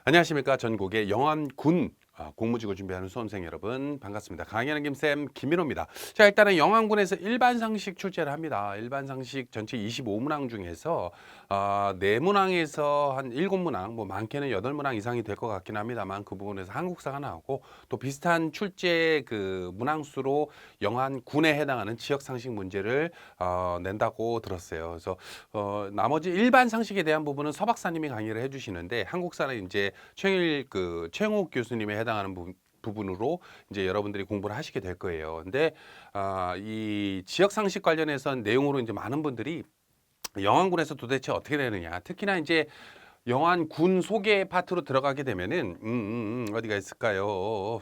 안녕하십니까. 전국의 영암군 공무지구 준비하는 수험생 여러분 반갑습니다. 강의하는 김쌤 김민호입니다. 자, 일단은 영암군에서 일반상식 출제를 합니다. 일반상식 전체 25문항 중에서 4문항에서 한 7문항, 뭐 많게는 8문항 이상이 될 것 같긴 합니다만 그 부분에서 한국사가 나오고 또 비슷한 출제 그 문항수로 영암군에 해당하는 지역상식 문제를 낸다고 들었어요. 그래서 나머지 일반상식에 대한 부분은 서 박사님이 강의를 해주시는데 한국사는 이제 최영욱 교수님에 해당하는 부분으로 이제 여러분들이 공부를 하시게 될 거예요. 근데 이 지역 상식 관련해서 내용으로 이제 많은 분들이 영암군에서 도대체 어떻게 되느냐, 특히나 이제 영암군 소개 파트로 들어가게 되면은 어디가 있을까요?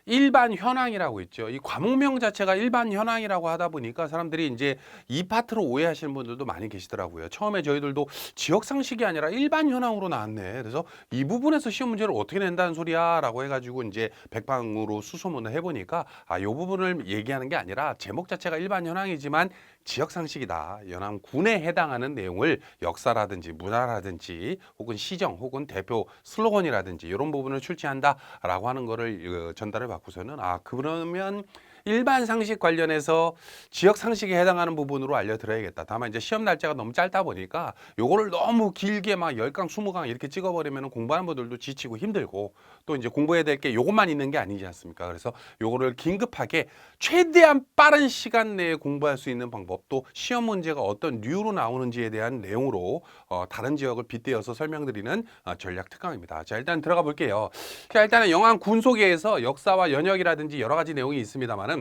일반 현황이라고 있죠. 이 과목명 자체가 일반 현황이라고 하다 보니까 사람들이 이제 이 파트로 오해하시는 분들도 많이 계시더라고요. 처음에 저희들도 지역 상식이 아니라 일반 현황으로 나왔네. 그래서 이 부분에서 시험 문제를 어떻게 낸다는 소리야라고 해가지고 이제 백방으로 수소문을 해보니까 이 부분을 얘기하는 게 아니라 제목 자체가 일반 현황이지만 지역 상식이다. 영암군에 해당하는 내용을 역사라든지 문화라든지 혹은 시정 혹은 대표 슬로건이라든지 이런 부분을 출제한다라고 하는 거를 전달을 받고서는 그러면 일반 상식 관련해서 지역 상식에 해당하는 부분으로 알려드려야겠다. 다만 이제 시험 날짜가 너무 짧다 보니까 요거를 너무 길게 막 10강, 20강 이렇게 찍어버리면 공부하는 분들도 지치고 힘들고 또 이제 공부해야 될 게 요것만 있는 게 아니지 않습니까? 그래서 요거를 긴급하게 최대한 빠른 시간 내에 공부할 수 있는 방법, 또 시험 문제가 어떤 류로 나오는지에 대한 내용으로 다른 지역을 빗대어서 설명드리는 전략 특강입니다. 자, 일단 들어가 볼게요. 자, 일단은 영암군 소개에서 역사와 연역이라든지 여러 가지 내용이 있습니다만은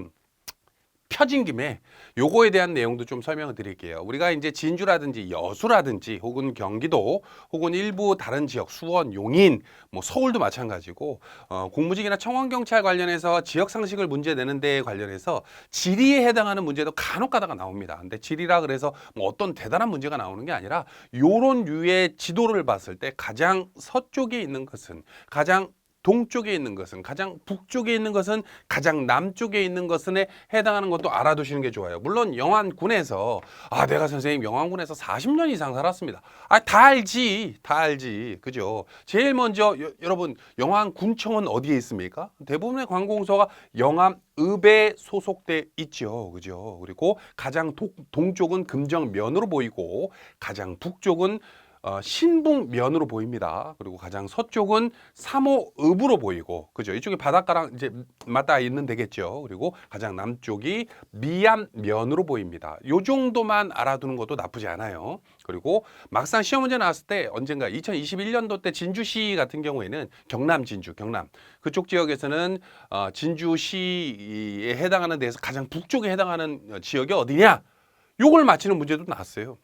펴진 김에 요거에 대한 내용도 좀 설명을 드릴게요. 우리가 이제 진주라든지 여수라든지 혹은 경기도 혹은 일부 다른 지역 수원, 용인, 뭐 서울도 마찬가지고 공무직이나 청원경찰 관련해서 지역 상식을 문제 내는 데 관련해서 지리에 해당하는 문제도 간혹 가다가 나옵니다. 근데 지리라 그래서 뭐 어떤 대단한 문제가 나오는 게 아니라 요런 류의 지도를 봤을 때 가장 서쪽에 있는 것은, 가장 동쪽에 있는 것은, 가장 북쪽에 있는 것은, 가장 남쪽에 있는 것에 해당하는 것도 알아두시는 게 좋아요. 물론 영암군에서 내가 선생님 영암군에서 40년 이상 살았습니다. 다 알지. 다 알지. 그죠? 제일 먼저 여러분 영암군청은 어디에 있습니까? 대부분의 관공서가 영암읍에 소속돼 있죠. 그죠? 그리고 가장 동쪽은 금정면으로 보이고 가장 북쪽은 신북면으로 보입니다. 그리고 가장 서쪽은 삼호읍으로 보이고, 그죠? 이쪽이 바닷가랑 이제 맞닿아 있는 데겠죠. 그리고 가장 남쪽이 미암면으로 보입니다. 요 정도만 알아두는 것도 나쁘지 않아요. 그리고 막상 시험 문제 나왔을 때 언젠가 2021년도 때 진주시 같은 경우에는 경남 진주, 경남 그쪽 지역에서는 진주시에 해당하는 데에서 가장 북쪽에 해당하는 지역이 어디냐? 요걸 맞히는 문제도 나왔어요.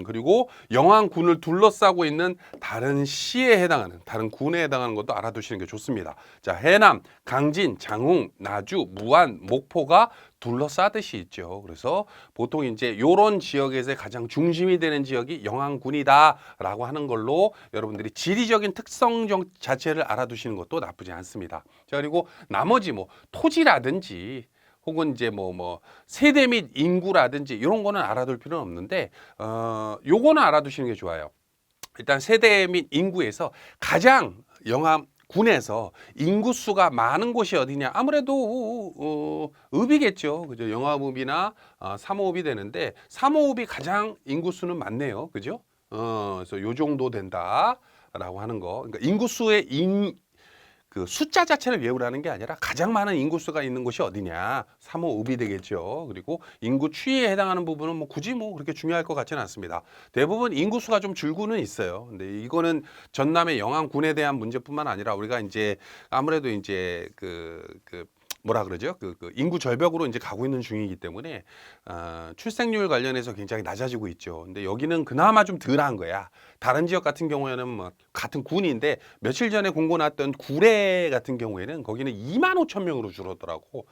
그리고 영암군을 둘러싸고 있는 다른 시에 해당하는, 다른 군에 해당하는 것도 알아두시는 게 좋습니다. 자, 해남, 강진, 장흥, 나주, 무안, 목포가 둘러싸듯이 있죠. 그래서 보통 이제 요런 지역에서 가장 중심이 되는 지역이 영암군이다라고 하는 걸로 여러분들이 지리적인 특성 자체를 알아두시는 것도 나쁘지 않습니다. 자, 그리고 나머지 뭐 토지라든지 혹은 이제 뭐 세대 및 인구라든지 이런 거는 알아둘 필요는 없는데 요거는 알아두시는 게 좋아요. 일단 세대 및 인구에서 가장 영암군에서 인구수가 많은 곳이 어디냐? 아무래도 읍이겠죠. 그죠? 영암읍이나 삼호읍이 되는데 삼호읍이 가장 인구수는 많네요. 그죠? 그래서 요 정도 된다라고 하는 거. 그러니까 인구수의 그 숫자 자체를 외우라는 게 아니라 가장 많은 인구수가 있는 곳이 어디냐, 3호읍이 되겠죠. 그리고 인구 추이에 해당하는 부분은 뭐 굳이 뭐 그렇게 중요할 것 같지는 않습니다. 대부분 인구수가 좀 줄고는 있어요. 근데 이거는 전남의 영암군에 대한 문제뿐만 아니라 우리가 이제 아무래도 이제 뭐라 그러죠? 인구 절벽으로 이제 가고 있는 중이기 때문에 출생률 관련해서 굉장히 낮아지고 있죠. 근데 여기는 그나마 좀 덜한 거야. 다른 지역 같은 경우에는 뭐 같은 군인데 며칠 전에 공고 났던 구례 같은 경우에는 거기는 2만 5천 명으로 줄었더라고.